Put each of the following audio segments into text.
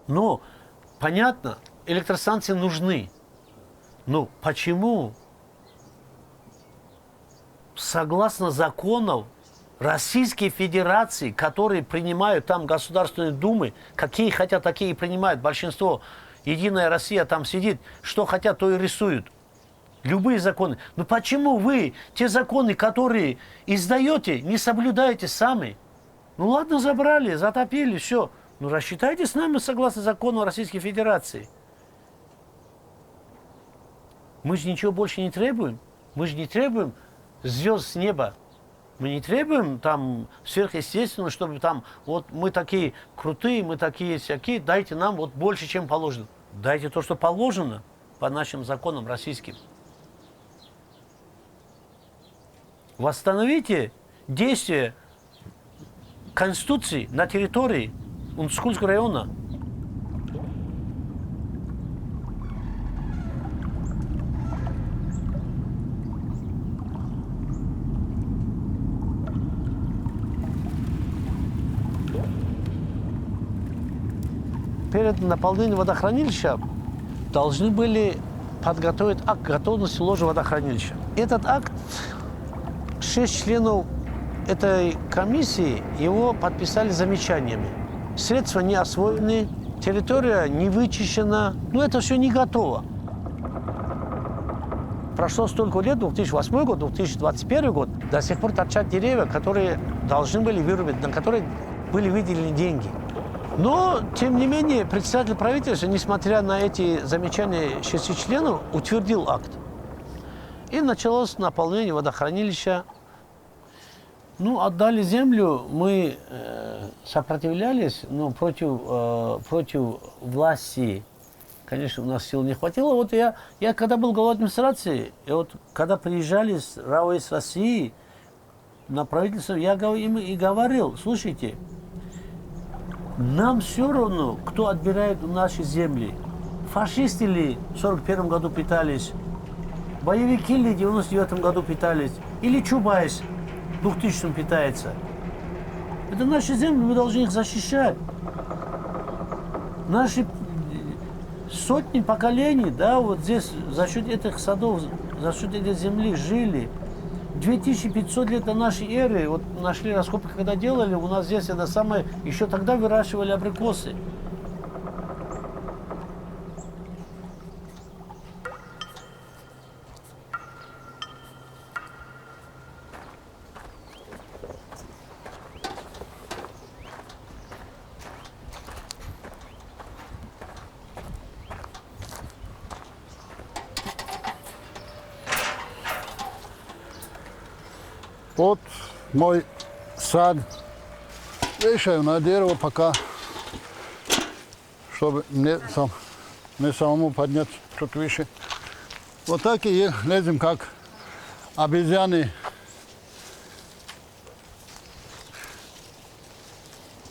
Но, понятно, электростанции нужны. Но почему, согласно законам Российской Федерации, которые принимают там Государственные Думы, какие хотят, такие и принимают, большинство, Единая Россия там сидит, что хотят, то и рисуют. Любые законы. Но почему вы те законы, которые издаете, не соблюдаете сами? Ну ладно, забрали, затопили, все. Ну рассчитайте с нами согласно закону Российской Федерации. Мы же ничего больше не требуем. Мы же не требуем звезд с неба. Мы не требуем там сверхъестественного, чтобы там вот мы такие крутые, мы такие всякие, дайте нам вот больше, чем положено. Дайте то, что положено по нашим законам российским. Восстановите действие Конституции на территории Унцкульского района. Перед наполнением водохранилища должны были подготовить акт готовности ложа водохранилища. Этот акт 6 членов этой комиссии его подписали замечаниями. Средства не освоены, территория не вычищена, но это все не готово. Прошло столько лет, 2008 год, 2021 год, до сих пор торчат деревья, которые должны были вырубить, на которые были выделены деньги. Но, тем не менее, председатель правительства, несмотря на эти замечания 6 членов, утвердил акт. И началось наполнение водохранилища. Ну, отдали землю, мы сопротивлялись, но против власти, конечно, у нас сил не хватило. Вот я когда был главой администрации, и вот когда приезжали РАО из России на правительство, я им и говорил, слушайте, нам все равно, кто отбирает наши земли. Фашисты ли в 1941 году питались, боевики ли в 1999 году питались, или Чубайс в 2000 питается. Это наши земли, мы должны их защищать. Наши сотни поколений, да, вот здесь за счет этих садов, за счет этой земли жили. 2500 лет до нашей эры, вот нашли раскопки, когда делали, у нас здесь это самое, еще тогда выращивали абрикосы. Вот мой сад. Вешаю на дерево пока, чтобы мне самому поднять чуть выше. Вот так и лезем, как обезьяны.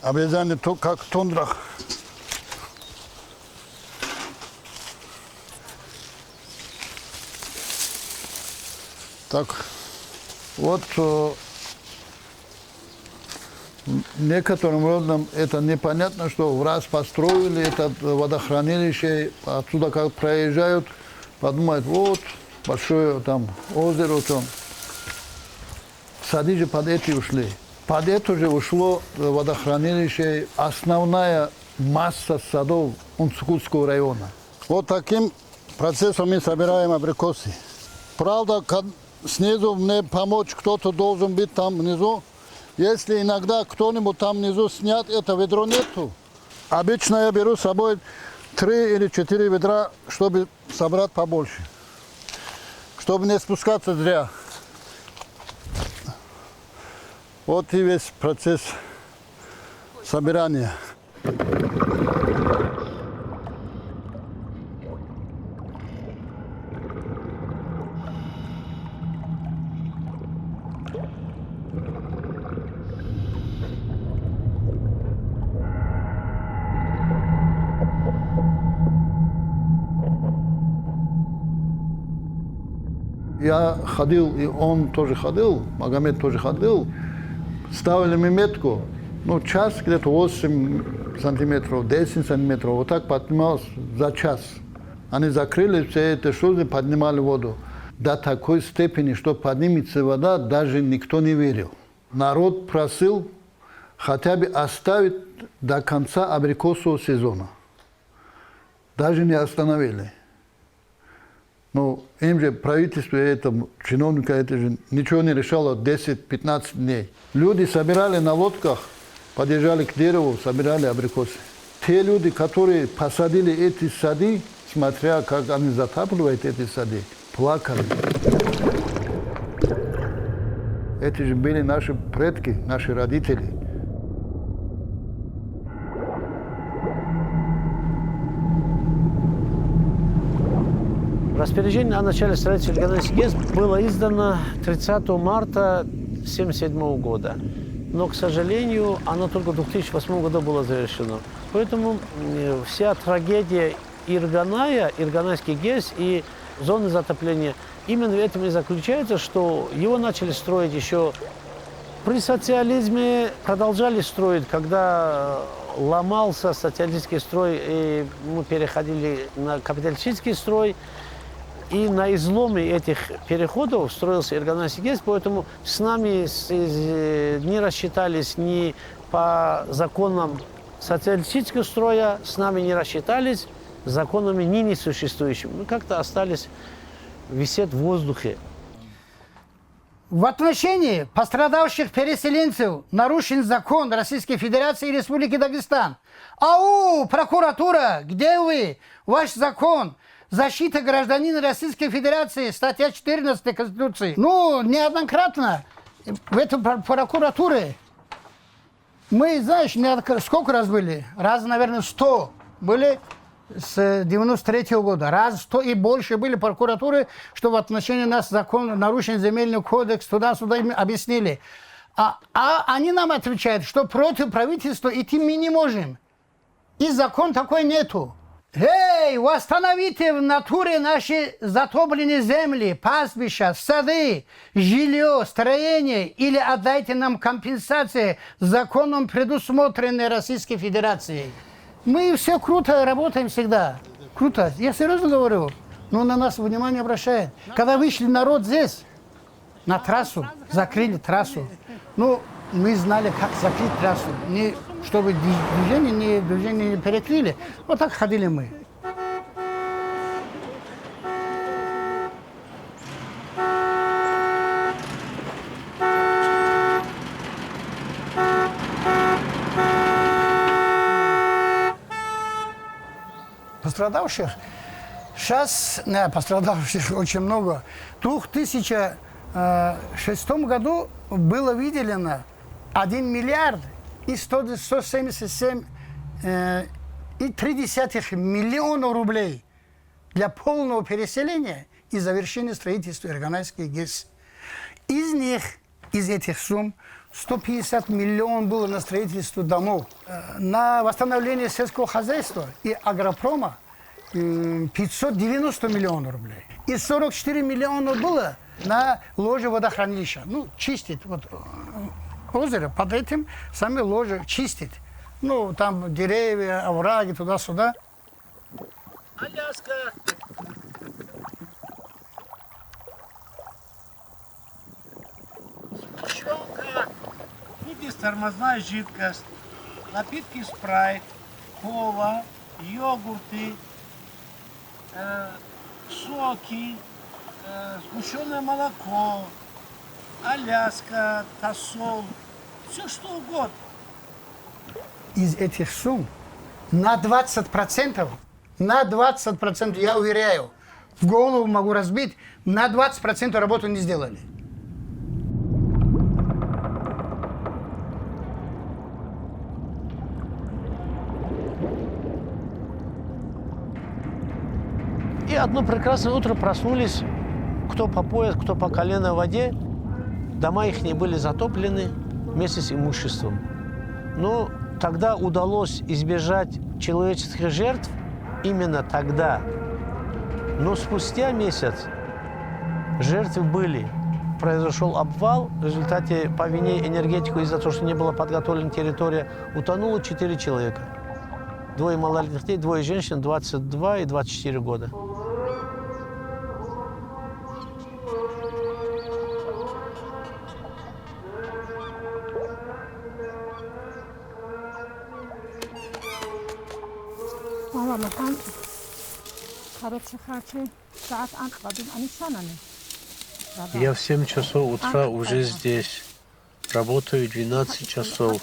Обезьяны как в тундрах. Так. Вот некоторым родам это непонятно, что в раз построили это водохранилище, отсюда как проезжают, подумают, вот большое там озеро там. Сады же под эти ушли. Под это же ушло водохранилище, основная масса садов Унцкульского района. Вот таким процессом мы собираем абрикосы. Правда, снизу мне помочь кто-то должен быть там внизу. Если иногда кто-нибудь там внизу снят, это ведро нету. Обычно я беру с собой 3 или 4 ведра, чтобы собрать побольше. Чтобы не спускаться зря. Вот и весь процесс собирания. Я ходил, и он тоже ходил, Магомед тоже ходил. Ставили мы метку, час где-то 8 сантиметров, 10 сантиметров, вот так поднималось за час. Они закрыли все это шлюзы, поднимали воду. До такой степени, что поднимется вода, даже никто не верил. Народ просил хотя бы оставить до конца абрикосового сезона. Даже не остановили. Но им же правительство, чиновника, это же ничего не решало 10-15 дней. Люди собирали на лодках, подъезжали к дереву, собирали абрикосы. Те люди, которые посадили эти сады, смотря как они затапливают эти сады, плакали. Это же были наши предки, наши родители. Распоряжение о начале строительства Ирганайской ГЭС было издано 30 марта 1977 года. Но, к сожалению, оно только в 2008 году было завершено. Поэтому вся трагедия Ирганайской ГЭС и зоны затопления именно в этом и заключается, что его начали строить еще при социализме, продолжали строить, когда ломался социалистический строй, и мы переходили на капиталистический строй. И на изломе этих переходов строился Ирганайский ГЭС, поэтому с нами не рассчитались ни по законам социалистического строя, с нами не рассчитались законами ныне существующими. Мы как-то остались висеть в воздухе. В отношении пострадавших переселенцев нарушен закон Российской Федерации и Республики Дагестан. Ау, прокуратура, где вы? Ваш закон. Защита гражданина Российской Федерации, статья 14 Конституции. Неоднократно в эту прокуратуре мы, знаешь, сколько раз были? Раз, наверное, 100 были с 93 года. Раз 100 и больше были прокуратуры, что в отношении нас закон нарушен, земельный кодекс, туда-сюда им объяснили. А они нам отвечают, что против правительства идти мы не можем. И закон такой нету. Эй, восстановите в натуре наши затопленные земли, пастбища, сады, жилье, строение или отдайте нам компенсации законом, предусмотренной Российской Федерацией. Мы все круто работаем всегда. Круто. Я серьезно говорю. Но на нас внимание обращает. Когда вышли народ здесь, на трассу, закрыли трассу. Мы знали, как закрыть трассу. Чтобы движение не перекрыли. Вот так ходили мы. Пострадавших очень много. В 2006 году было выделено 1 миллиард и 177,3 миллиона рублей для полного переселения и завершения строительства Ирганайской ГЭС. Из этих сумм 150 миллионов было на строительство домов, на восстановление сельского хозяйства и агропрома 590 миллионов рублей. И 44 миллиона было на ложе водохранилища. Чистить озеро, под этим сами ложи чистить. Там деревья, овраги, туда-сюда. Аляска! Щелка, тормозная жидкость, напитки спрайт, кола, йогурты, соки, сгущенное молоко, Аляска, тосол, все что угодно. Из этих сумм на 20%, я уверяю, в голову могу разбить, на 20% работу не сделали. И одно прекрасное утро проснулись, кто по пояс, кто по колено в воде. Дома их не были затоплены вместе с имуществом. Но тогда удалось избежать человеческих жертв именно тогда. Но спустя месяц жертвы были. Произошел обвал. В результате по вине энергетику из-за того, что не была подготовлена территория, утонуло 4 человека. 2 малолетних детей, 2 женщин, 22 и 24 года. Я в 7 часов утра уже здесь. Работаю 12 часов.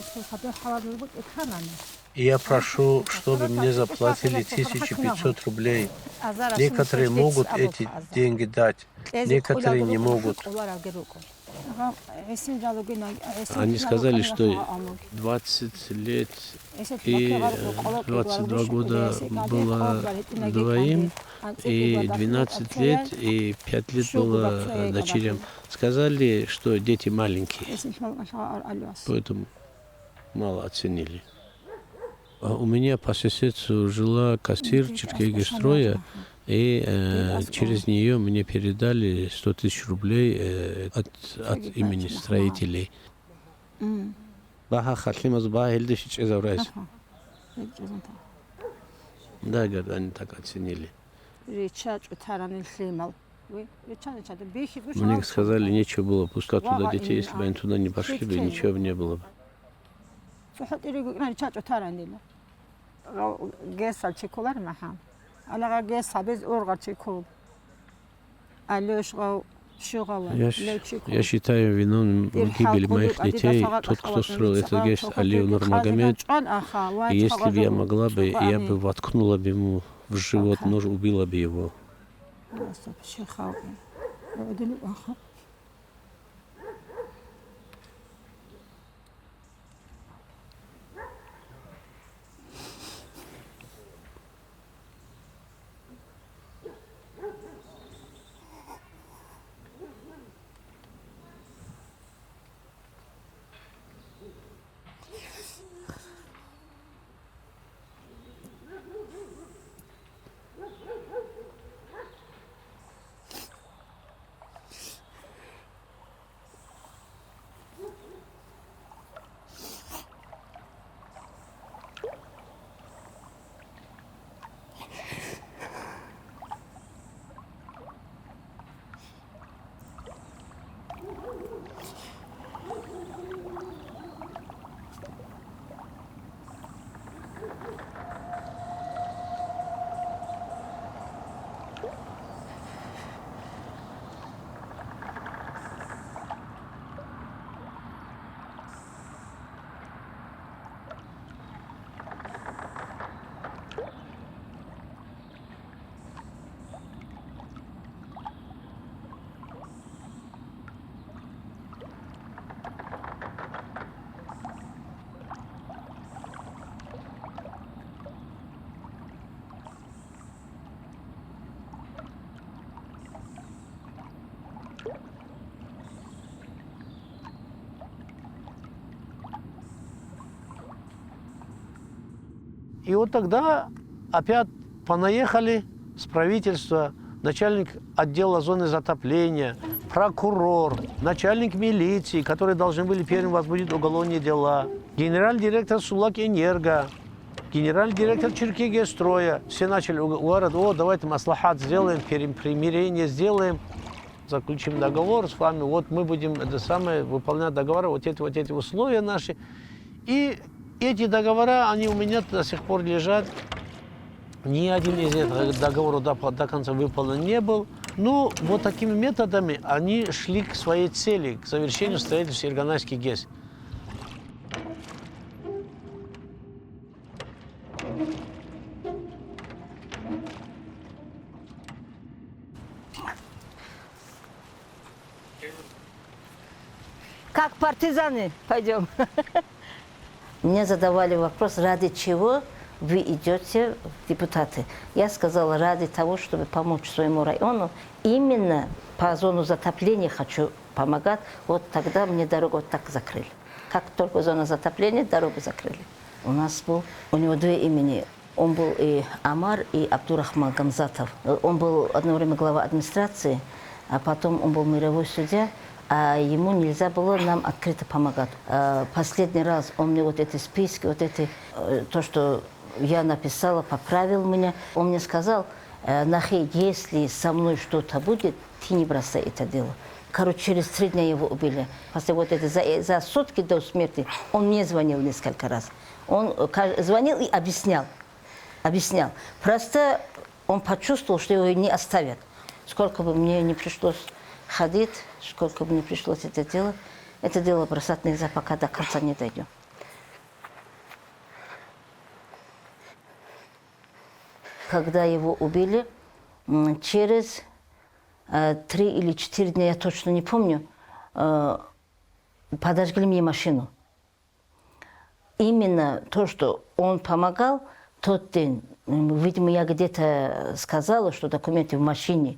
И я прошу, чтобы мне заплатили 1500 рублей. Некоторые могут эти деньги дать, некоторые не могут. Они сказали, что 20 лет и 22 года было двоим, и 12 лет и 5 лет было дочерям. Сказали, что дети маленькие, поэтому мало оценили. А у меня по соседству жила кассир Черкегостроя, и через нее мне передали 100 тысяч рублей от имени строителей. Да, говорят, они так оценили. Мне сказали, нечего было пускать туда детей, если бы они туда не пошли, бы ничего бы не было бы. Я считаю виновным в гибели моих детей тот, кто строил этот ГЭС, Алиев Нурмагомед. И если бы я могла бы, я бы воткнула бы ему в живот нож, убила бы его. И вот тогда опять понаехали с правительства начальник отдела зоны затопления, прокурор, начальник милиции, которые должны были первым возбудить уголовные дела, генеральный директор Сулак-Энерго, генеральный директор Черкегостроя. Все начали говорить, о, давайте маслахат сделаем, примирение сделаем, заключим договор с вами, вот мы будем выполнять договоры, вот эти условия наши. И эти договора, они у меня до сих пор лежат Ни один из этих договоров до конца выполнен не был. Но вот такими методами они шли к своей цели, к завершению строительства Ирганайской ГЭС. Как партизаны пойдем. Мне задавали вопрос, ради чего вы идете в депутаты. Я сказала, ради того, чтобы помочь своему району. Именно по зону затопления хочу помогать. Вот тогда мне дорогу вот так закрыли. Как только зона затопления, дорогу закрыли. У него две имени. Он был и Амар, и Абдурахман Гамзатов. Он был одно время глава администрации, а потом он был мировой судья. А ему нельзя было нам открыто помогать. Последний раз он мне вот эти списки, то, что я написала, поправил меня. Он мне сказал, Нахи, если со мной что-то будет, ты не бросай это дело. Короче, через 3 дня его убили. После вот это, за сутки до смерти он мне звонил несколько раз. Он звонил и объяснял. Просто он почувствовал, что его не оставят. Сколько бы мне не пришлось ходить, сколько бы не пришлось это дело бросать нельзя, пока до конца не дойдем. Когда его убили, через 3 или 4 дня, я точно не помню, подожгли мне машину. Именно то, что он помогал, тот день, видимо, я где-то сказала, что документы в машине.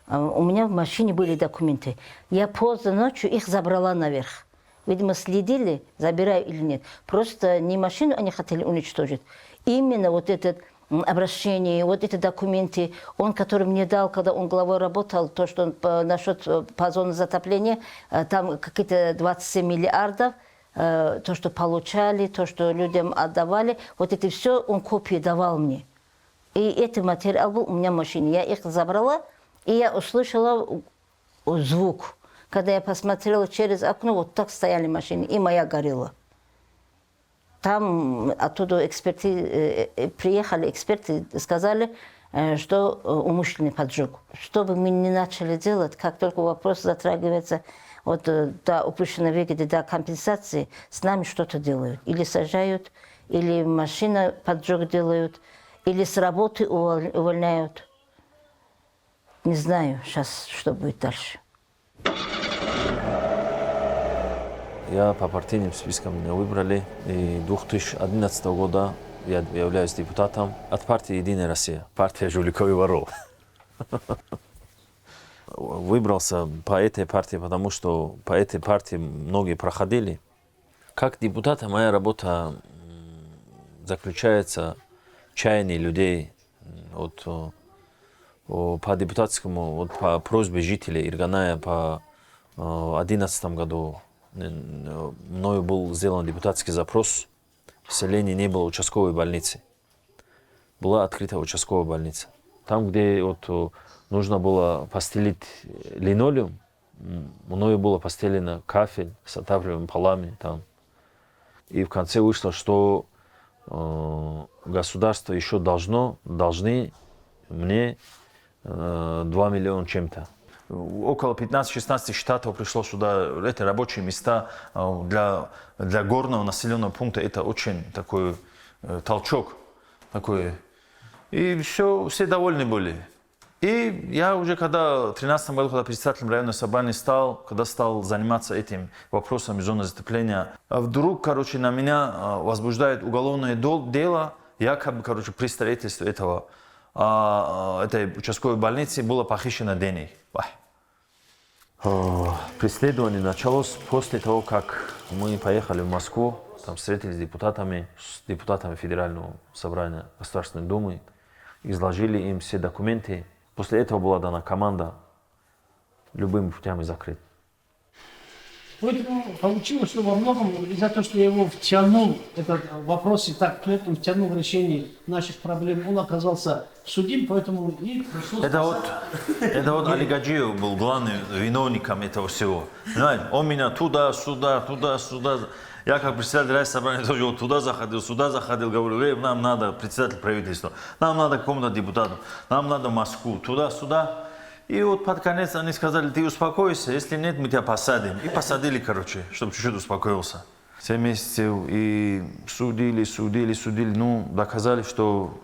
У меня в машине были документы. Я поздно ночью их забрала наверх. Видимо, следили, забираю или нет. Просто не машину они хотели уничтожить. Именно вот это обращение, вот эти документы, он, который мне дал, когда он главой работал, то, что он насчет по зоне затопления, там какие-то 27 миллиардов, то, что получали, то, что людям отдавали, вот это все он копии давал мне. И этот материал был у меня в машине. Я их забрала, и я услышала звук. Когда я посмотрела через окно, вот так стояли машины, и моя горела. Там оттуда приехали эксперты, сказали, что умышленный поджог. Что бы мы ни начали делать, как только вопрос затрагивается вот, до упущенной выгоды, до компенсации, с нами что-то делают. Или сажают, или машина поджог делают, или с работы увольняют. Не знаю сейчас, что будет дальше. Я по партийным спискам меня выбрали. И 2011 года я являюсь депутатом от партии «Единая Россия», партия жуликов и воров. Выбрался по этой партии, потому что по этой партии многие проходили. Как депутата моя работа заключается в чаянии людей. По депутатскому, по просьбе жителей Ирганая по 2011 году мною был сделан депутатский запрос. В селении не было участковой больницы. Была открыта участковая больница. Там, где нужно было постелить линолеум, мною было постелено кафель с отапливаемыми полами. Там. И в конце вышло, что государство еще должны мне 2 миллиона чем-то. Около 15-16 штатов пришло сюда. Это рабочие места для горного населенного пункта. Это очень такой толчок. Такой. И все довольны были. И я уже когда в 2013 году, когда председателем районной собрания когда стал заниматься этим вопросом зоны затопления, вдруг, на меня возбуждает уголовное дело, якобы, при строительстве этой участковой больницы было похищено денег. Преследование началось после того, как мы поехали в Москву, там встретились с депутатами Федерального собрания Государственной Думы, изложили им все документы. После этого была дана команда любыми путями закрыть. Поэтому получилось, что во многом из-за того, что я его втянул, этот вопрос и так плотно втянул в решение наших проблем, он оказался судим, поэтому и пришлось... Это вот Али Гаджиев был главным виновником этого всего. Понимаете? Он меня туда-сюда. Я как председатель райсобрания тоже вот туда заходил, сюда заходил, говорю, нам надо председатель правительства, нам надо какому-то депутату, нам надо в Москву, туда-сюда. И вот под конец они сказали, ты успокойся, если нет, мы тебя посадим. И посадили, короче, чтобы чуть-чуть успокоился. 7 месяцев и судили. Ну, доказали, что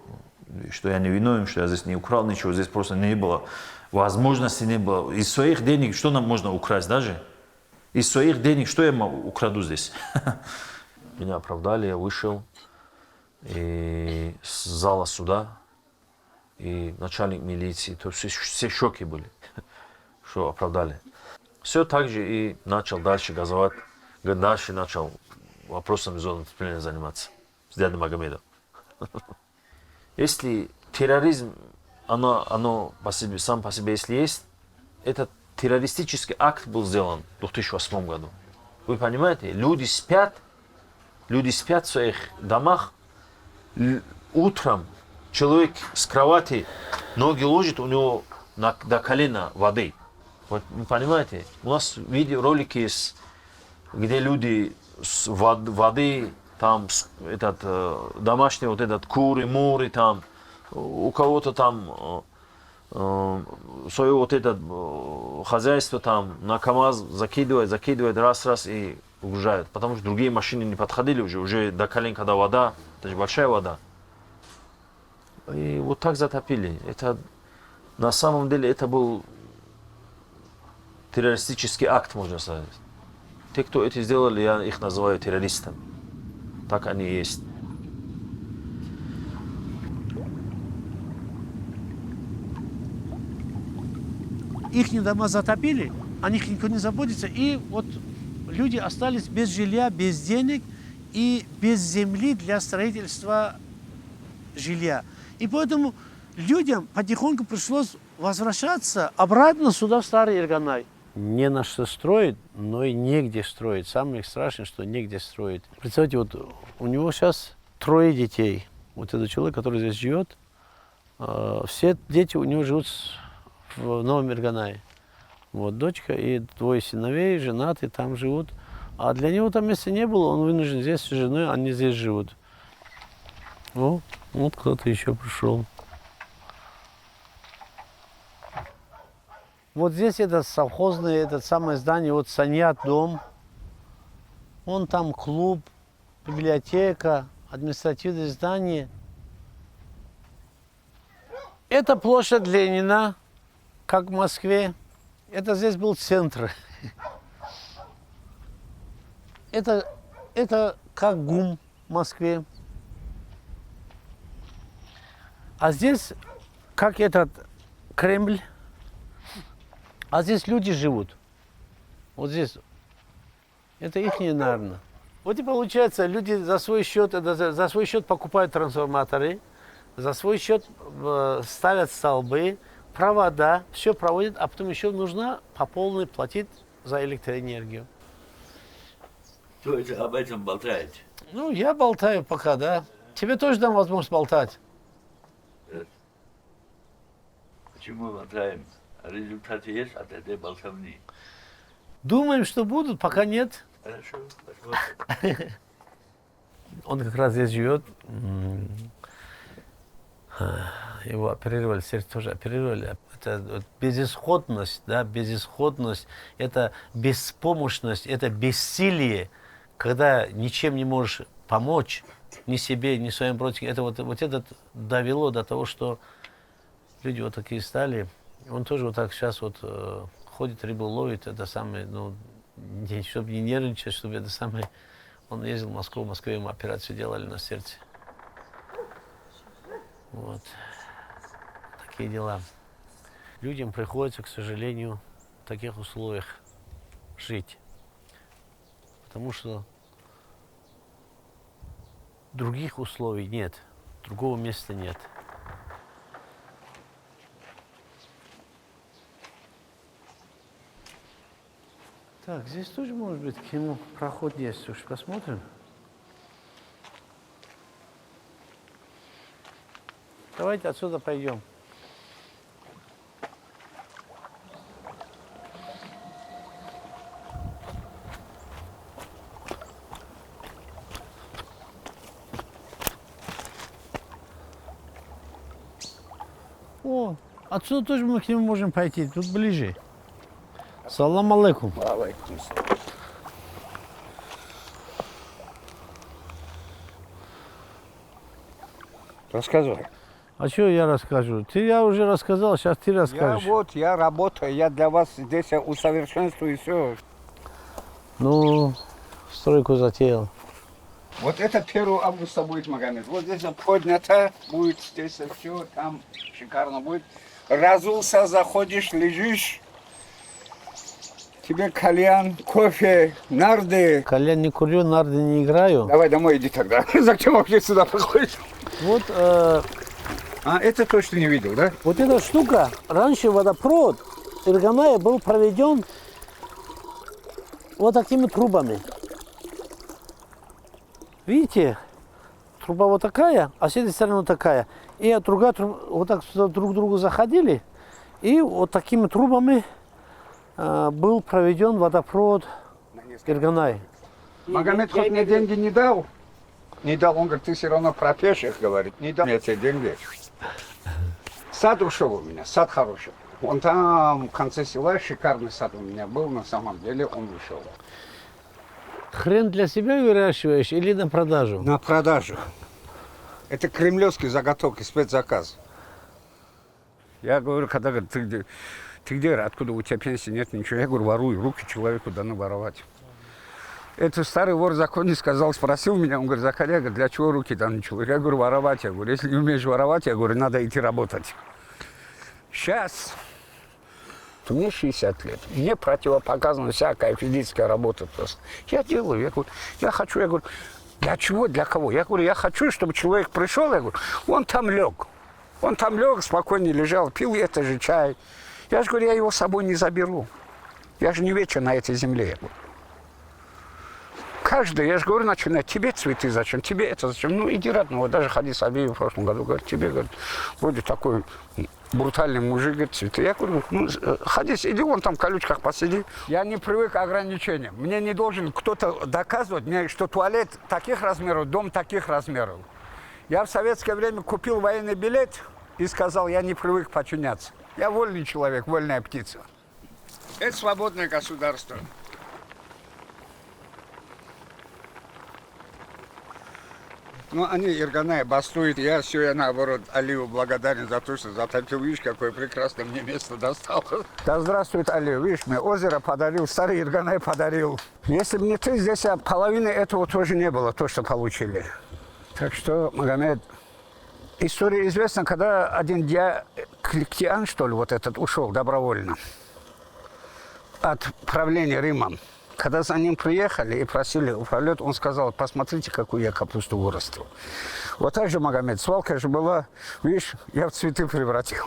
я не виновен, что я здесь не украл ничего, здесь просто не было возможности, не было. Из своих денег что нам можно украсть даже? Из своих денег что я украду здесь? Меня оправдали, я вышел и с зала суда. И начальник милиции, то все в шоке были, что оправдали. Все так же и начал дальше газовать, дальше начал вопросами зоны отопления заниматься с дядей Магомедом. Если терроризм, оно сам по себе, если есть, этот террористический акт был сделан в 2008 году. Вы понимаете, люди спят в своих домах, утром человек с кровати, ноги ложит, у него до колена воды. Вот, вы понимаете, у нас видеоролики есть, где люди с воды, там домашний вот этот куры, муры, там, у кого-то там свое вот это хозяйство там на КамАЗ закидывает раз и уезжает. Потому что другие машины не подходили уже до колен, когда вода, это же большая вода. И вот так затопили. Это на самом деле это был террористический акт, можно сказать. Те, кто это сделали, я их называю террористами. Так они и есть. Их дома затопили, о них никто не заботится. И вот люди остались без жилья, без денег и без земли для строительства жилья. И поэтому людям потихоньку пришлось возвращаться обратно сюда, в Старый Ирганай. Не на что строить, но и негде строить. Самое страшное, что негде строить. Представьте, вот у него сейчас 3 детей. Вот этот человек, который здесь живет, все дети у него живут в Новом Ирганае. Вот дочка и 2 сыновей, женаты, там живут. А для него там места не было, он вынужден здесь с женой, они здесь живут. О, вот кто-то еще пришел. Вот здесь это совхозное, это самое здание, вот Саньят дом. Вон там клуб, библиотека, административное здание. Это площадь Ленина, как в Москве. Это здесь был центр. Это как ГУМ в Москве. А здесь, как этот Кремль, а здесь люди живут. Вот здесь. Это их, наверное. Вот и получается, люди за свой счет покупают трансформаторы, за свой счет ставят столбы, провода, все проводят, а потом еще нужно по полной платить за электроэнергию. То есть об этом болтаете? Ну, я болтаю пока, да. Тебе тоже дам возможность болтать. Почему болтаем? Результаты есть от этой болтовни? Думаем, что будут, пока нет. Хорошо, посмотрим. Он как раз здесь живет. Его оперировали, сердце тоже оперировали. Это вот безысходность, да, безысходность, это беспомощность, это бессилие, когда ничем не можешь помочь ни себе, ни своим родственникам. Это вот это довело до того, что люди вот такие стали. Он тоже вот так сейчас вот ходит, рыбу ловит, это самое, ну, чтобы не нервничать, чтобы это самое. Он ездил в Москву, в Москве ему операцию делали на сердце. Вот. Такие дела. Людям приходится, к сожалению, в таких условиях жить. Потому что других условий нет, другого места нет. Так, здесь тоже, может быть, к нему проход есть. Уж посмотрим. Давайте отсюда пойдем. О, отсюда тоже мы к нему можем пойти, тут ближе. Салам алейкум. Рассказывай. А что я расскажу? Я уже рассказал, сейчас ты расскажешь. Я работаю, я для вас здесь усовершенствую все. Ну, стройку затеял. Вот это 1 августа будет, Магомед. Вот здесь поднято будет, здесь все, там шикарно будет. Разулся, заходишь, лежишь. Тебе кальян, кофе, нарды. Кальян не курю, нарды не играю. Давай домой иди тогда. Зачем вообще сюда приходишь? Вот, Это точно не видел, да? вот эта штука, раньше водопровод Ирганая был проведен вот такими трубами. Видите, труба вот такая, а с этой стороны вот такая. И другая труба, вот так сюда друг к другу заходили, и вот такими трубами был проведен водопровод Ирганай. Магомед хоть мне деньги не дал? Не дал, он говорит, ты все равно пропишешь, говорит, не дал мне эти деньги. Сад ушел у меня, сад хороший. Вон там в конце села шикарный сад у меня был, на самом деле он ушел. Хрен для себя выращиваешь или на продажу? На продажу. Это кремлевские заготовки, спецзаказ. Я говорю, когда говорит, ты где, откуда у тебя пенсии нет, ничего. Я говорю, ворую, руки человеку даны воровать. Это старый вор в законе сказал, спросил меня, он говорит, Закария, я говорю, для чего руки даны человеку? Я говорю, воровать. Я говорю, если не умеешь воровать, я говорю, надо идти работать. Сейчас мне 60 лет, мне противопоказана всякая физическая работа просто. Я делаю, я говорю, я хочу, я говорю, для чего, для кого? Я говорю, я хочу, чтобы человек пришел, я говорю, он там лег, спокойно лежал, пил это же чай. Я же говорю, я его с собой не заберу. Я же не вечен на этой земле. Каждый, я же говорю, начинает, тебе цветы зачем, тебе это зачем. Ну, иди, родного, даже Хадис Абиев в прошлом году, говорит, тебе, говорит, вроде такой брутальный мужик, говорит, цветы. Я говорю, ну, Хадис, иди вон там в колючках посиди. Я не привык к ограничениям. Мне не должен кто-то доказывать мне, что туалет таких размеров, дом таких размеров. Я в советское время купил военный билет и сказал, я не привык подчиняться. Я вольный человек, вольная птица. Это свободное государство. Ну, они, Ирганая, бастуют. Я все, я наоборот, Алию благодарен за то, что затопил. Видишь, какое прекрасное мне место достал. Да здравствует Алию. Видишь, мне озеро подарил, старый Ирганай подарил. Если бы не ты, здесь половины этого тоже не было, то, что получили. Так что, Магомед, история известна, когда один Диоклетиан, что ли, вот этот, ушел добровольно от правления Римом. Когда за ним приехали и просили управлять, он сказал, посмотрите, какую я капусту вырастил. Вот так же, Магомед, свалка же была, видишь, я в цветы превратил.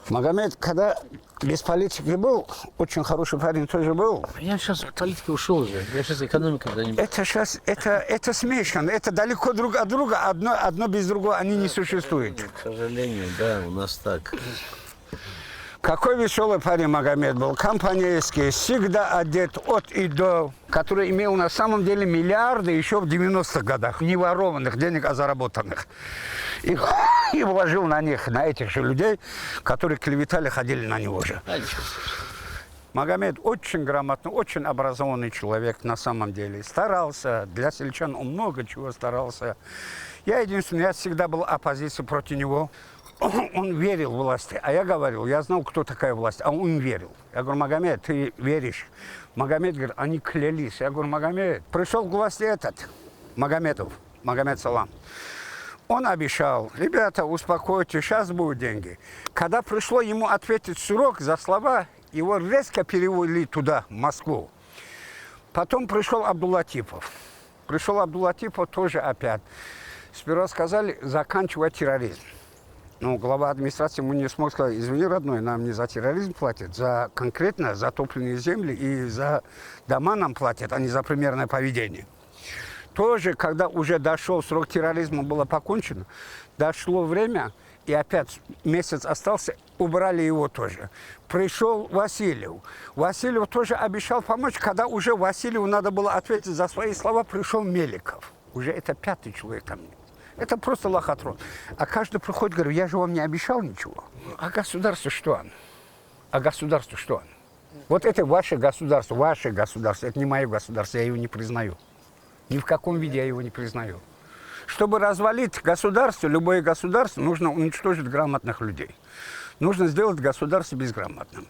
Магомед, когда без политики был, очень хороший парень тоже был. Я сейчас от политики ушел уже, я сейчас экономикой занимаюсь. Это сейчас, это смешно, это далеко друг от друга, одно без другого они не существуют. К сожалению, да, у нас так. Какой веселый парень Магомед был, компанейский, всегда одет от и до, который имел на самом деле миллиарды еще в 90-х годах, не ворованных денег, а заработанных. И вложил на них, на этих же людей, которые клеветали, ходили на него же. Магомед очень грамотный, очень образованный человек на самом деле. Старался, для сельчан он много чего старался. Я всегда был оппозицией против него. Он верил в власти, а я говорил, я знал, кто такая власть, а он верил. Я говорю, Магомед, ты веришь? Магомед говорит, они клялись. Я говорю, Магомед, пришел к власти этот, Магомедов, Магомед Салам. Он обещал, ребята, успокойтесь, сейчас будут деньги. Когда пришло ему ответить срок за слова, его резко перевели туда, в Москву. Потом пришел Абдулатипов. Пришел Абдулатипов тоже опять. Сперва сказали, заканчивать терроризм. Ну, глава администрации ему не смог сказать, извини, родной, нам не за терроризм платят, за конкретно затопленные земли и за дома нам платят, а не за примерное поведение. Тоже, когда уже дошел срок терроризма, было покончено, дошло время, и опять месяц остался, убрали его тоже. Пришел Васильев. Васильев тоже обещал помочь, когда уже Васильеву надо было ответить за свои слова, пришел Меликов. Уже это 5-й человек там. Это просто лохотрон. А каждый приходит, говорит, я же вам не обещал ничего. А государство что оно? А государство что оно? Вот это ваше государство, это не мое государство, я его не признаю. Ни в каком виде я его не признаю. Чтобы развалить государство, любое государство, нужно уничтожить грамотных людей. Нужно сделать государство безграмотным.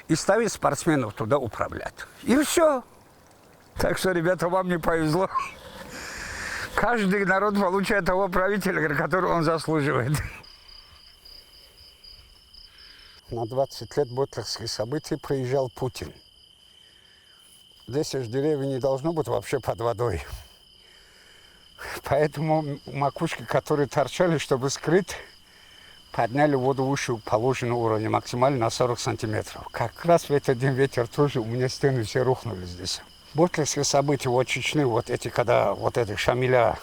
И ставить спортсменов туда управлять. И все. Так что, ребята, вам не повезло. Каждый народ получает того правителя, которого он заслуживает. На 20 лет Ботлерских событий приезжал Путин. Здесь уж деревья не должно быть вообще под водой. Поэтому макушки, которые торчали, чтобы скрыть, подняли воду выше положенного уровня, максимально на 40 сантиметров. Как раз в этот день ветер тоже, у меня стены все рухнули здесь. Ботлерские события, вот Чечны, вот эти, когда вот эти Шамиля,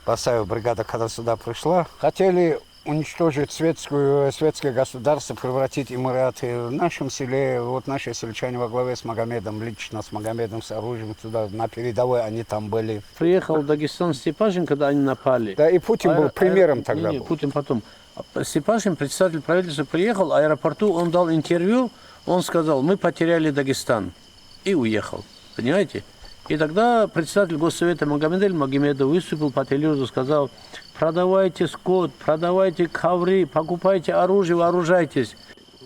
Басаева бригада, когда сюда пришла, хотели уничтожить светское государство, превратить Эмираты. В нашем селе, вот наши сельчане во главе с Магомедом, лично с Магомедом, с оружием сюда, на передовой они там были. Приехал в Дагестан Степашин, когда они напали. Да, и Путин был примером тогда. Не, Путин потом. Степашин, председатель правительства, приехал, в аэропорту он дал интервью, он сказал, мы потеряли Дагестан. И уехал. Понимаете? И тогда председатель Госсовета Магомед Магомедов выступил по телевизору, сказал, продавайте скот, продавайте ковры, покупайте оружие, вооружайтесь.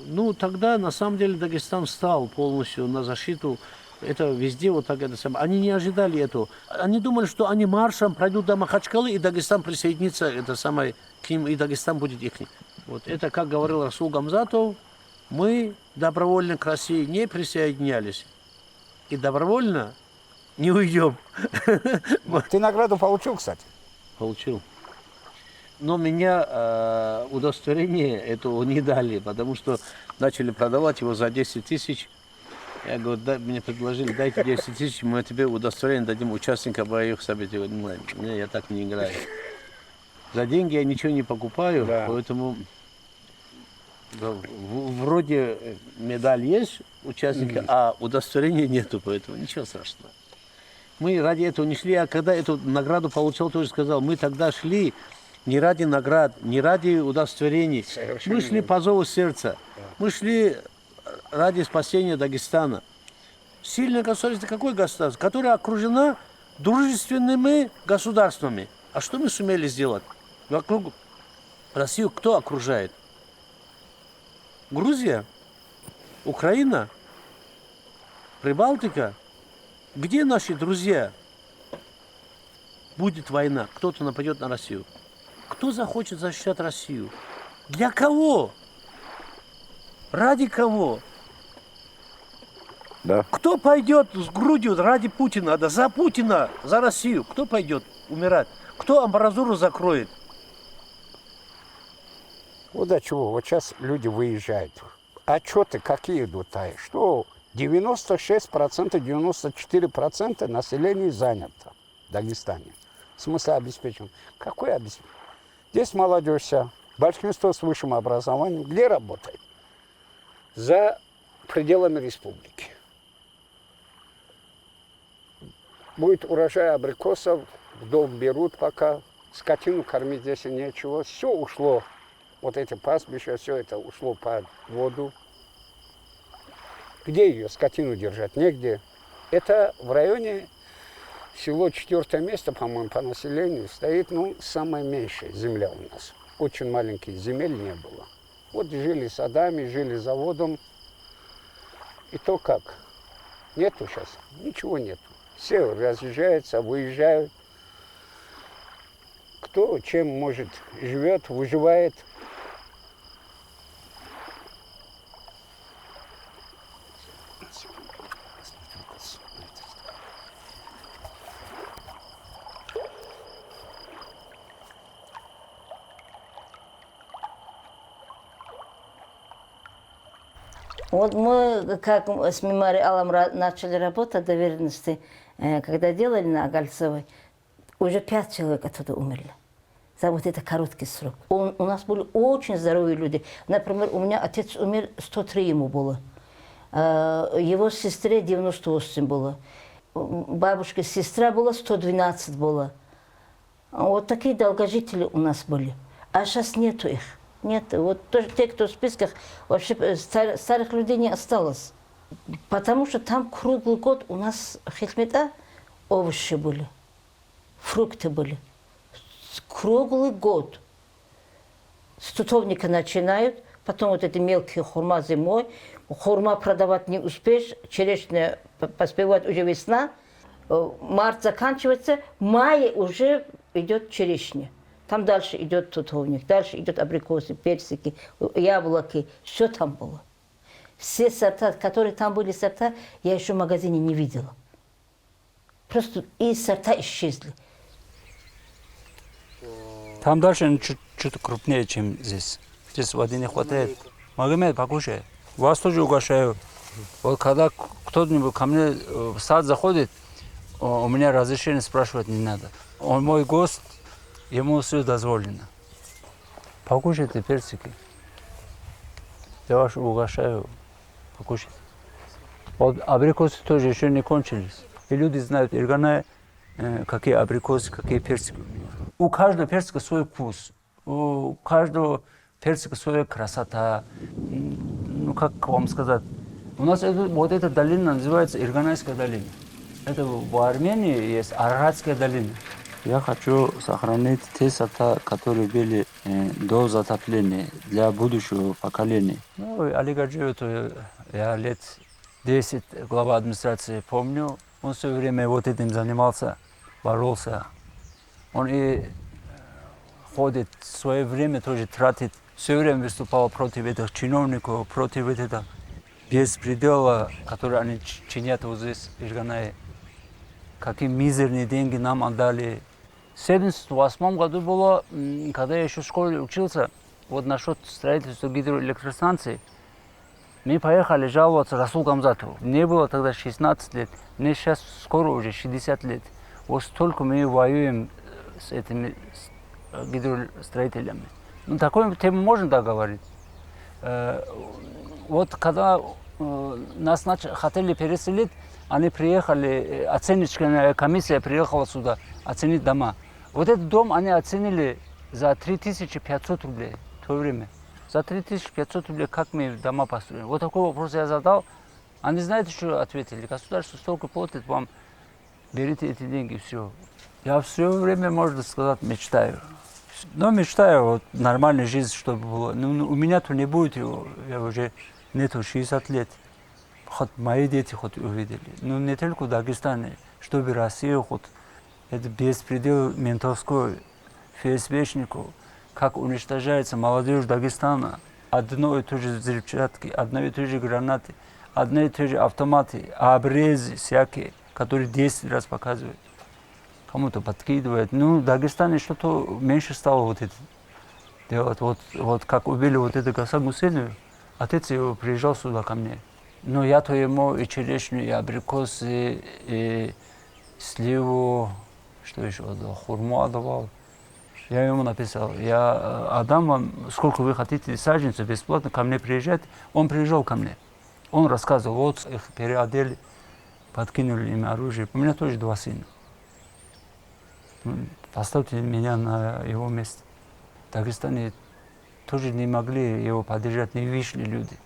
Ну, тогда, на самом деле, Дагестан встал полностью на защиту. Это везде вот так это самое. Они не ожидали этого. Они думали, что они маршем пройдут до Махачкалы, и Дагестан присоединится это самое, к ним, и Дагестан будет их. Вот это, как говорил Расул Гамзатов, мы добровольно к России не присоединялись. И добровольно не уйдем. Ты награду получил, кстати? Получил. Но меня удостоверение этого не дали, потому что начали продавать его за 10 тысяч. Я говорю, мне предложили, дайте 10 тысяч, мы тебе удостоверение дадим участника боевых событий. Я говорю, нет, я так не играю. За деньги я ничего не покупаю, да. Поэтому вроде медаль есть участника, а удостоверения нету, поэтому ничего страшного. Мы ради этого не шли, а когда эту награду получал, тоже сказал, мы тогда шли не ради наград, не ради удостоверений. Совершенно. Мы шли по зову сердца. Да. Мы шли ради спасения Дагестана. Сильное государство, какое государство? Которое окружено дружественными государствами. А что мы сумели сделать? Вокруг Россию кто окружает? Грузия? Украина? Прибалтика? Где наши друзья? Будет война, кто-то нападет на Россию. Кто захочет защищать Россию? Для кого? Ради кого? Да. Кто пойдет с грудью ради Путина, да за Путина, за Россию? Кто пойдет умирать? Кто амбразуру закроет? Вот до чего. Вот сейчас люди выезжают. Отчеты какие идут? Что 96%, 94% населения занято в Дагестане. В смысле обеспечен. Какое обеспечение? Здесь молодежь вся, большинство с высшим образованием. Где работает? За пределами республики. Будет урожай абрикосов, в долг берут пока. Скотину кормить здесь нечего. Все ушло. Вот эти пастбища, все это ушло под воду. Где ее, скотину держать? Негде. Это в районе село 4 место, по-моему, по населению стоит, самая меньшая земля у нас. Очень маленьких земель не было. Вот жили садами, жили заводом. И то как? Нету сейчас, ничего нету. Все разъезжаются, выезжают. Кто чем может живет, выживает. Вот мы, как с Мемари Алам начали работать доверенности, когда делали на Гольцовой, уже 5 человек оттуда умерли. За вот это короткий срок. У нас были очень здоровые люди. Например, у меня отец умер, 103 ему было. Его сестре 98 было. Бабушка, сестра была, 112 было. Вот такие долгожители у нас были. А сейчас нету их. Нет. Вот тоже те, кто в списках, вообще старых людей не осталось. Потому что там круглый год у нас хикмета овощи были, фрукты были. Круглый год. С тутовника начинают, потом вот эти мелкие хурма зимой. Хурма продавать не успеешь, черешня поспевать уже весна. Март заканчивается, в мае уже идет черешня. Там дальше идет тутовник, дальше идет абрикосы, персики, яблоки. Все там было. Все сорта, которые там были сорта, я еще в магазине не видела. Просто и сорта исчезли. Там дальше чуть крупнее, чем здесь. Здесь воды не хватает. Магомед, покушай. Вас тоже угощаю. Вот когда кто-нибудь ко мне в сад заходит, у меня разрешение спрашивать не надо. Он мой гость, ему все дозволено. Покушайте персики. Я вас угощаю. Покушайте. Вот абрикосы тоже еще не кончились. И люди знают, Иргана, какие абрикосы, какие персики. У каждого персика свой вкус. У каждого персика своя красота. Ну, как вам сказать? У нас вот эта долина называется Ирганайская долина. Это в Армении есть Аратская долина. Я хочу сохранить те сорта, которые были до затопления, для будущего поколения. Ну, Али Гаджиев, я лет 10 глава администрации помню. Он все время вот этим занимался, боролся. Он и ходит, свое время тоже тратит. Все время выступал против этих чиновников, против этого беспредела, который они чинят вот здесь, в Ирганае. Какие мизерные деньги нам отдали. В 1978 году было, когда я еще в школе учился, вот насчет строительства гидроэлектростанции, мы поехали жаловаться Расул Гамзатову. Мне было тогда 16 лет, мне сейчас скоро уже 60 лет. Вот столько мы воюем с этими гидростроителями. Ну, такую тему можно договорить. Вот когда нас хотели переселить, они приехали, оценочная комиссия приехала сюда оценить дома. Вот этот дом они оценили за 3500 рублей в то время. За 3500 рублей как мы дома построим? Вот такой вопрос я задал. Они знаете, что ответили? Государство столько платит вам, берите эти деньги, все. Я все время, можно сказать, мечтаю. Но мечтаю вот нормальной жизни, чтобы было. Ну, у меня-то не будет его, я уже нету 60 лет. Хоть мои дети хоть увидели. Но не только в Дагестане, чтобы Россия хоть это беспредел ментовской, ФСБшников, как уничтожается молодежь Дагестана. Одно и то же взрывчатки, одно и то же гранаты, одно и то же автоматы, обрезы всякие, которые 10 раз показывают. Кому-то подкидывает. Ну, в Дагестане что-то меньше стало вот это делать. Вот как убили вот это Гасан Гусейнова, отец его приезжал сюда ко мне. Но я-то ему и черешню, и абрикосы, и сливу, что еще отдал, хурму отдавал. Я ему написал, я отдам вам, сколько вы хотите саженцев бесплатно, ко мне приезжать. Он приезжал ко мне. Он рассказывал, вот их переодели, подкинули им оружие. У меня тоже 2 сына. Поставьте меня на его место. В Дагестане тоже не могли его поддержать, не вышли люди.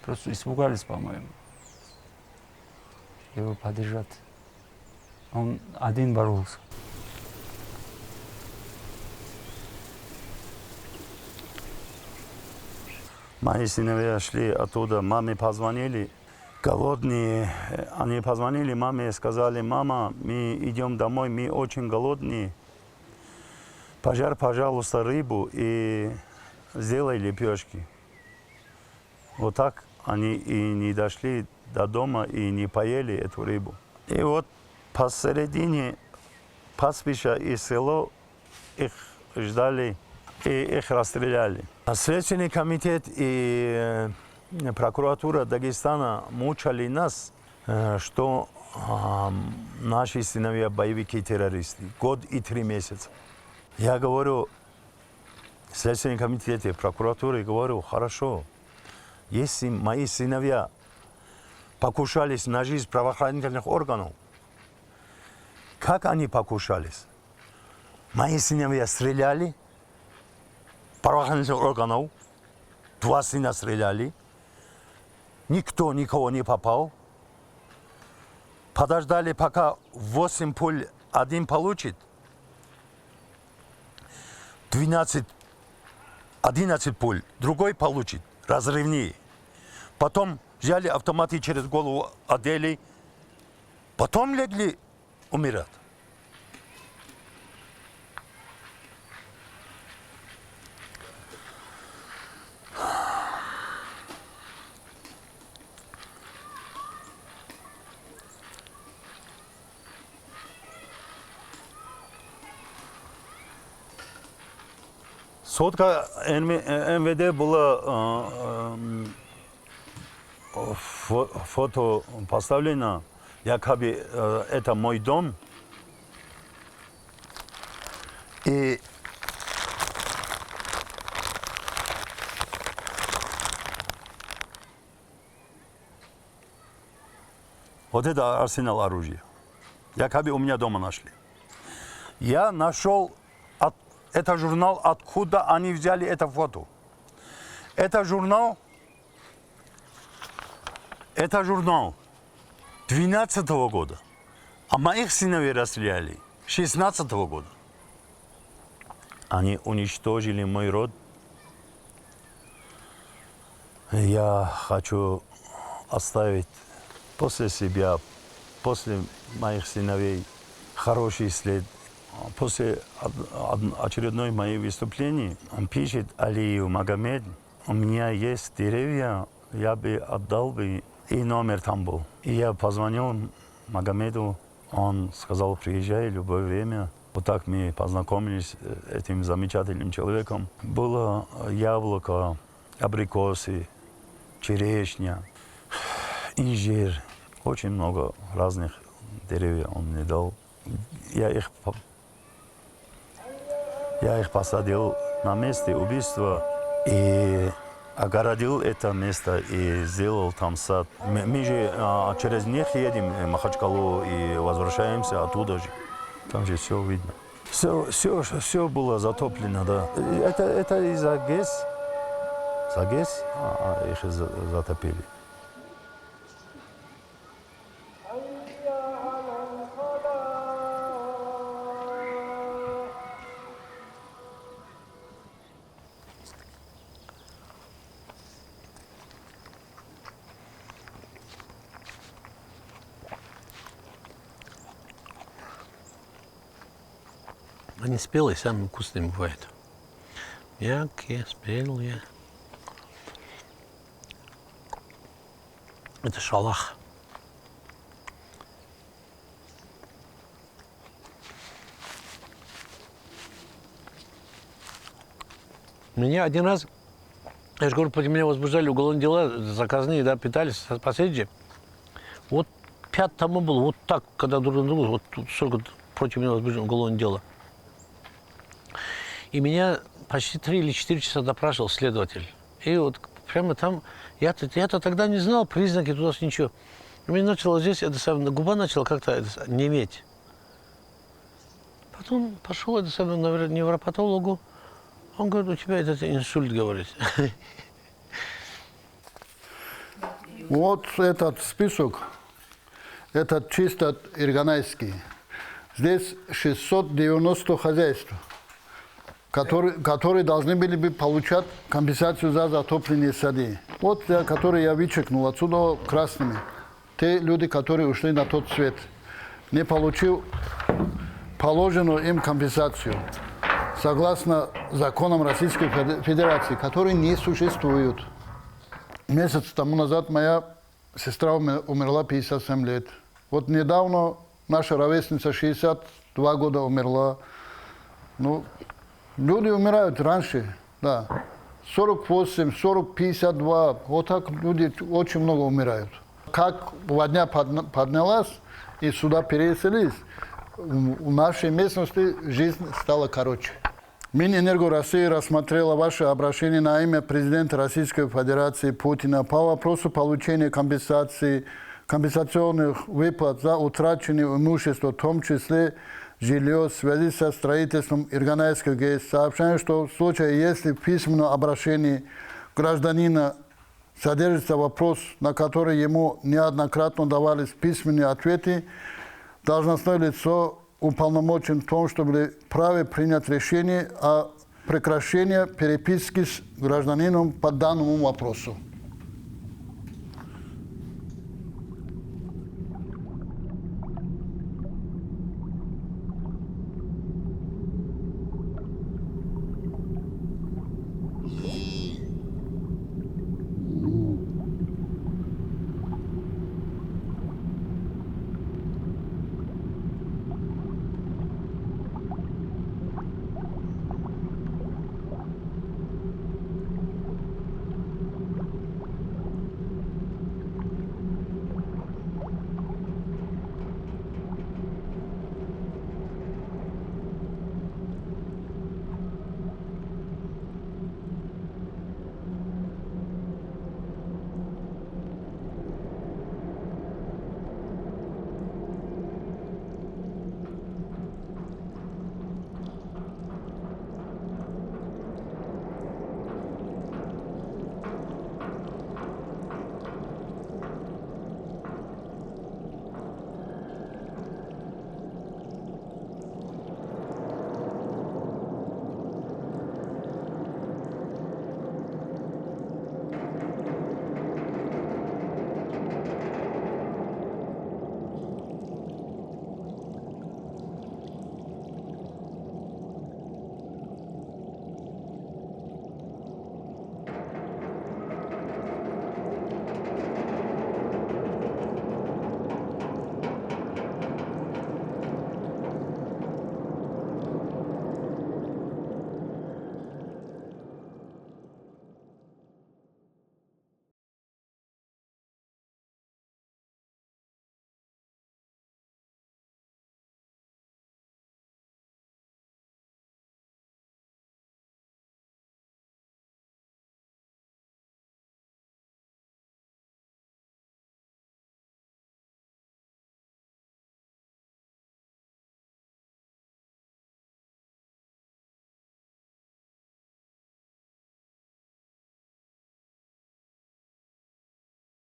Просто испугались, по-моему, его поддержать. Он один боролся. Мои сыновья шли оттуда, маме позвонили, голодные. Они позвонили маме и сказали, мама, мы идем домой, мы очень голодные. Пожарь, пожалуйста, рыбу и сделай лепешки. Вот так они и не дошли до дома и не поели эту рыбу. И вот посередине пастбища и село их ждали и их расстреляли. Следственный комитет и прокуратура Дагестана мучали нас, что наши сыновья боевики-террористы. Год и 3 месяца. Я говорю, в Следственном комитете прокуратуры, говорю, хорошо, если мои сыновья покушались на жизнь правоохранительных органов, как они покушались? Мои сыновья стреляли, правоохранительных органов, 2 сына стреляли, никто никого не попал. Подождали, пока 8 пуль один получит, 11 пуль другой получит, разрывные. Потом взяли автоматы через голову, одели, потом легли умирать. Сотка МВД была фото поставлено, якобы это мой дом. И вот это арсенал оружия. Якобы у меня дома нашли. Я нашел это журнал, откуда они взяли это фото. Это журнал 12-го года. А моих сыновей расстреляли 16-го года. Они уничтожили мой род. Я хочу оставить после себя, после моих сыновей хороший след. После очередной моей выступления он пишет: Алиев Магомед, у меня есть деревья, я бы отдал бы, и номер там был. И я позвонил Магомеду, он сказал: приезжай в любое время. Вот так мы познакомились с этим замечательным человеком. Было яблоко, абрикосы, черешня, инжир. Очень много разных деревьев он мне дал. Я их посадил на месте убийства и огородил это место и сделал там сад. Мы же через них едем в Махачкалу и возвращаемся оттуда же. Там же все видно. Все было затоплено, да. Это из-за ГЭС. За ГЭС их затопили. Они спелые, самые вкусные бывают. Мягкие, спелые. Это шалах. Меня один раз, я же говорю, против меня возбуждали уголовные дела, заказные, да, пытались последние. Вот 5 тому было, вот так, когда друг на друга, вот сколько против меня возбуждено уголовное дело. И меня почти 3 или 4 часа допрашивал следователь. И вот прямо там, я-то тогда не знал признаки, туда ничего. У меня начало здесь, губа начала как-то неметь. Потом пошел невропатологу. Он говорит: у тебя этот инсульт, говорит. Вот этот список, этот чисто ирганайский. Здесь 690 хозяйств, которые должны были бы получать компенсацию за затопленные сады. Вот, которые я вычеркнул отсюда красными. Те люди, которые ушли на тот свет, не получил положенную им компенсацию, согласно законам Российской Федерации, которые не существуют. Месяц тому назад моя сестра умерла 57 лет. Вот недавно наша ровесница 62 года умерла. Ну, люди умирают раньше, да. 48, 40, 52. Вот так люди очень много умирают. Как водня поднялась и сюда переселились, в нашей местности жизнь стала короче. Минэнерго России рассмотрела ваше обращение на имя президента Российской Федерации Путина по вопросу получения компенсационных выплат за утраченное имущество, в том числе жилье в связи со строительством Ирганайской ГЭС. Сообщаем, что в случае, если в письменном обращении гражданина содержится вопрос, на который ему неоднократно давались письменные ответы, должностное лицо уполномочен в том, чтобы вправе принять решение о прекращении переписки с гражданином по данному вопросу.